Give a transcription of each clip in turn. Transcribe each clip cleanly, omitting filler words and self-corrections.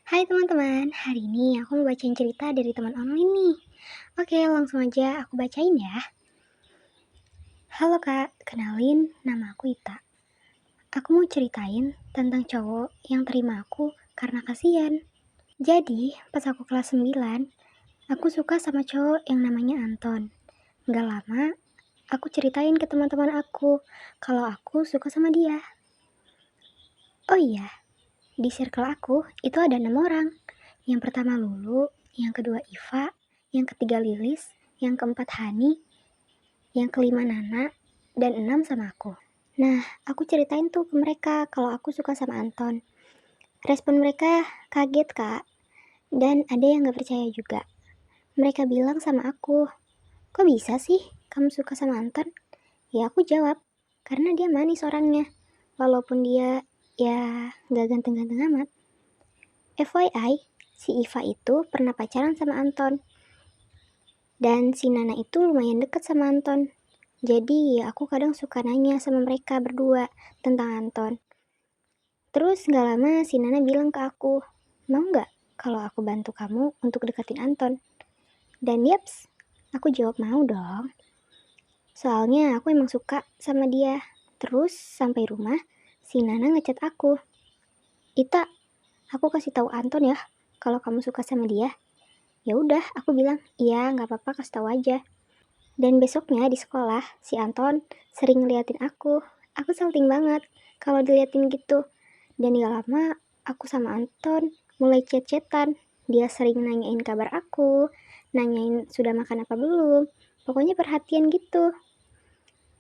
Hai teman-teman, hari ini aku mau bacain cerita dari teman online nih. Oke, langsung aja aku bacain ya. Halo kak, kenalin nama aku Ita. Aku mau ceritain tentang cowok yang terima aku karena kasihan. Jadi, pas aku kelas 9, aku suka sama cowok yang namanya Anton. Gak lama, aku ceritain ke teman-teman aku kalau aku suka sama dia. Oh iya, di circle aku itu ada 6 orang. Yang pertama Lulu, yang kedua Iva, yang ketiga Lilis, yang keempat Hani, yang kelima Nana, dan 6 sama aku. Nah, aku ceritain tuh ke mereka kalau aku suka sama Anton. Respon mereka kaget kak, dan ada yang gak percaya juga. Mereka bilang sama aku, kok bisa sih kamu suka sama Anton? Ya aku jawab, karena dia manis orangnya, walaupun dia ya gak ganteng-ganteng amat. FYI, si Iva itu pernah pacaran sama Anton. Dan si Nana itu lumayan deket sama Anton. Jadi aku kadang suka nanya sama mereka berdua tentang Anton. Terus gak lama si Nana bilang ke aku, mau gak kalau aku bantu kamu untuk deketin Anton? Dan yaps, aku jawab mau dong. Soalnya aku emang suka sama dia. Terus sampai rumah, si Nana ngechat aku. Ita, aku kasih tahu Anton ya kalau kamu suka sama dia. Ya udah, aku bilang, iya nggak apa-apa, kasih tahu aja. Dan besoknya di sekolah, si Anton sering ngeliatin aku. Aku salting banget kalau diliatin gitu. Dan gak lama, aku sama Anton mulai chat-chatan. Dia sering nanyain kabar aku, nanyain sudah makan apa belum. Pokoknya perhatian gitu.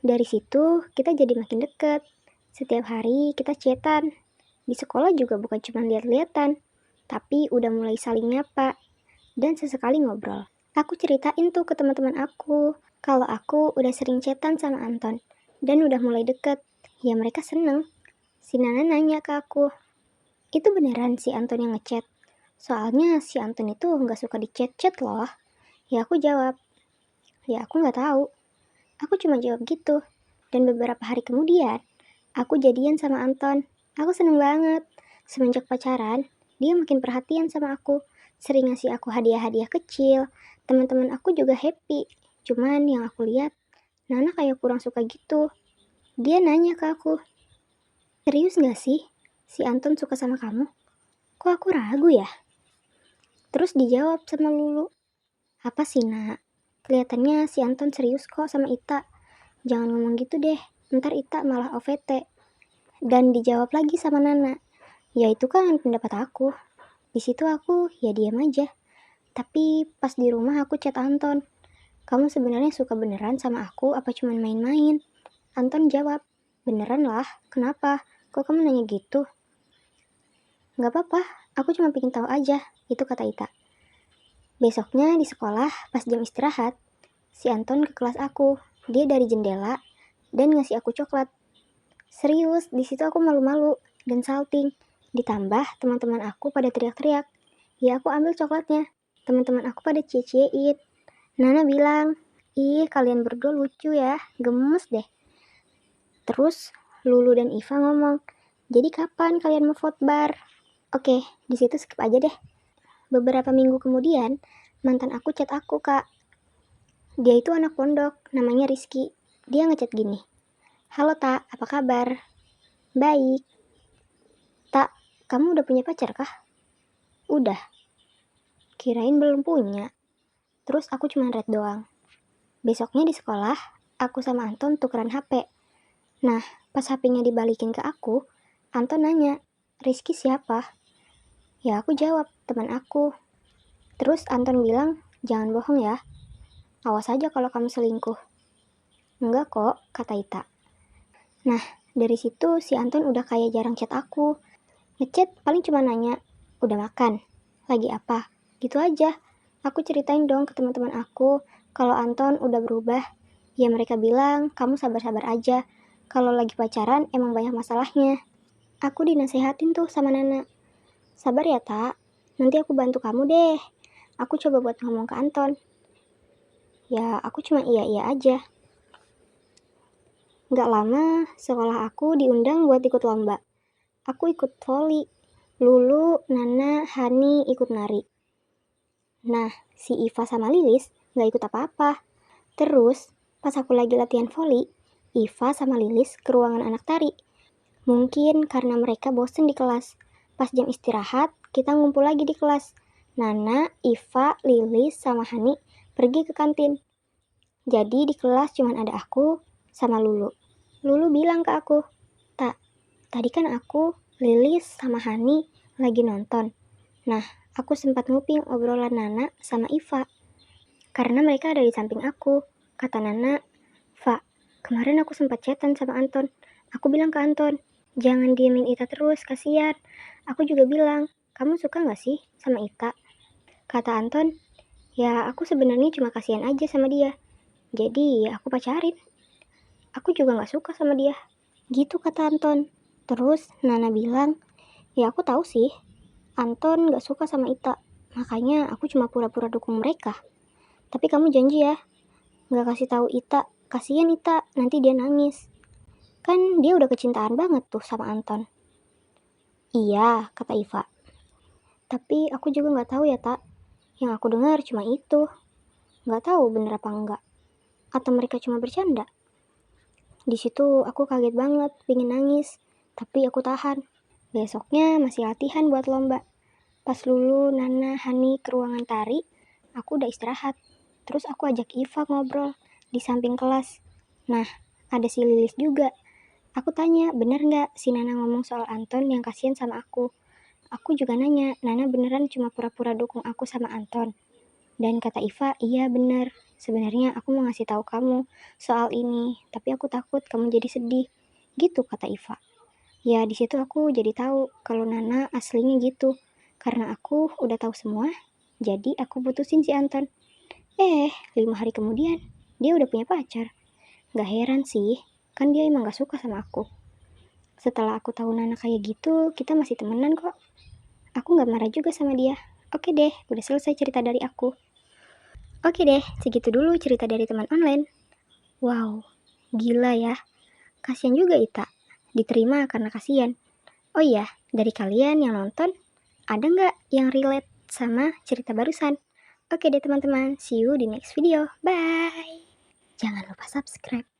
Dari situ, kita jadi makin deket. Setiap hari kita chatan. Di sekolah juga bukan cuma lihat-lihatan, tapi udah mulai saling nyapa dan sesekali ngobrol. Aku ceritain tuh ke teman-teman aku kalau aku udah sering chatan sama Anton dan udah mulai deket. Ya mereka seneng. Si Nana nanya ke aku, itu beneran si Anton yang ngechat? Soalnya si Anton itu gak suka di chat-chat loh. Ya aku jawab, ya aku gak tahu. Aku cuma jawab gitu. Dan beberapa hari kemudian, aku jadian sama Anton. Aku seneng banget. Semenjak pacaran, dia makin perhatian sama aku. Sering ngasih aku hadiah-hadiah kecil. Teman-teman aku juga happy. Cuman yang aku lihat, Nana kayak kurang suka gitu. Dia nanya ke aku, serius gak sih si Anton suka sama kamu? Kok aku ragu ya? Terus dijawab sama Lulu, apa sih nak? Kelihatannya si Anton serius kok sama Ita. Jangan ngomong gitu deh, ntar Ita malah OVT. Dan dijawab lagi sama Nana, ya itu kan pendapat aku. Di situ aku ya diam aja. Tapi pas di rumah aku chat Anton, kamu sebenarnya suka beneran sama aku apa cuma main-main? Anton jawab, beneran lah, kenapa? Kok kamu nanya gitu? Gak apa-apa, aku cuma pengen tahu aja, itu kata Ita. Besoknya di sekolah, pas jam istirahat, si Anton ke kelas aku. Dia dari jendela dan ngasih aku coklat. Serius, di situ aku malu-malu dan salting. Ditambah teman-teman aku pada teriak-teriak. Ya aku ambil coklatnya. Teman-teman aku pada cie-ciein. Nana bilang, ih kalian berdua lucu ya, gemes deh. Terus Lulu dan Iva ngomong, jadi kapan kalian mau vote bar? Oke, di situ skip aja deh. Beberapa minggu kemudian, mantan aku chat aku kak. Dia itu anak pondok, namanya Rizky. Dia ngechat gini, halo tak, apa kabar? Baik. Tak, kamu udah punya pacar kah? Udah. Kirain belum punya. Terus aku cuma read doang. Besoknya di sekolah, aku sama Anton tukeran HP. Nah, pas HP-nya dibalikin ke aku, Anton nanya, Rizky siapa? Ya aku jawab, teman aku. Terus Anton bilang, jangan bohong ya. Awas aja kalau kamu selingkuh. Enggak kok, kata Ita. Nah, dari situ si Anton udah kayak jarang chat aku. Ngechat paling cuma nanya, udah makan? Lagi apa? Gitu aja. Aku ceritain dong ke teman-teman aku kalau Anton udah berubah. Ya mereka bilang, kamu sabar-sabar aja. Kalau lagi pacaran emang banyak masalahnya. Aku dinasehatin tuh sama Nana. Sabar ya tak, nanti aku bantu kamu deh. Aku coba buat ngomong ke Anton. Ya aku cuma iya-iya aja. Gak lama, sekolah aku diundang buat ikut lomba. Aku ikut voli. Lulu, Nana, Hani ikut nari. Nah, si Iva sama Lilis gak ikut apa-apa. Terus, pas aku lagi latihan voli, Iva sama Lilis ke ruangan anak tari. Mungkin karena mereka bosen di kelas. Pas jam istirahat, kita ngumpul lagi di kelas. Nana, Iva, Lilis, sama Hani pergi ke kantin. Jadi di kelas cuma ada aku sama Lulu. Lulu bilang ke aku, "Tak, tadi kan aku, Lilis, sama Hani lagi nonton. Nah, aku sempat nguping obrolan Nana sama Iva. Karena mereka ada di samping aku." Kata Nana, "Fa, kemarin aku sempat chatan sama Anton. Aku bilang ke Anton, jangan diemin Ita terus, kasihan." Aku juga bilang, "Kamu suka gak sih sama Ita?" Kata Anton, "Ya aku sebenarnya cuma kasihan aja sama dia. Jadi ya aku pacarin. Aku juga gak suka sama dia." Gitu kata Anton. Terus Nana bilang, "Ya aku tahu sih, Anton gak suka sama Ita. Makanya aku cuma pura-pura dukung mereka. Tapi kamu janji ya, gak kasih tahu Ita. Kasihan Ita, nanti dia nangis. Kan dia udah kecintaan banget tuh sama Anton." "Iya," kata Iva. "Tapi aku juga gak tahu ya, Tak. Yang aku dengar cuma itu. Gak tahu bener apa enggak. Atau mereka cuma bercanda." Di situ aku kaget banget, pengen nangis, tapi aku tahan. Besoknya masih latihan buat lomba. Pas Lulu, Nana, Hani ke ruangan tari, aku udah istirahat. Terus aku ajak Iva ngobrol di samping kelas. Nah, ada si Lilis juga. Aku tanya, bener nggak si Nana ngomong soal Anton yang kasihan sama aku? Aku juga nanya, Nana beneran cuma pura-pura dukung aku sama Anton? Dan kata Iva, iya bener. Sebenarnya aku mau ngasih tahu kamu soal ini, tapi aku takut kamu jadi sedih. Gitu kata Iva. Ya di situ aku jadi tahu kalau Nana aslinya gitu. Karena aku udah tahu semua, jadi aku putusin si Anton. 5 hari kemudian, dia udah punya pacar. Gak heran sih, kan dia emang gak suka sama aku. Setelah aku tahu Nana kayak gitu, kita masih temenan kok. Aku gak marah juga sama dia. Oke deh, udah selesai cerita dari aku. Oke deh, segitu dulu cerita dari teman online. Wow, gila ya. Kasian juga Ita. Diterima karena kasian. Oh iya, dari kalian yang nonton, ada nggak yang relate sama cerita barusan? Oke deh teman-teman, see you di next video. Bye. Jangan lupa subscribe.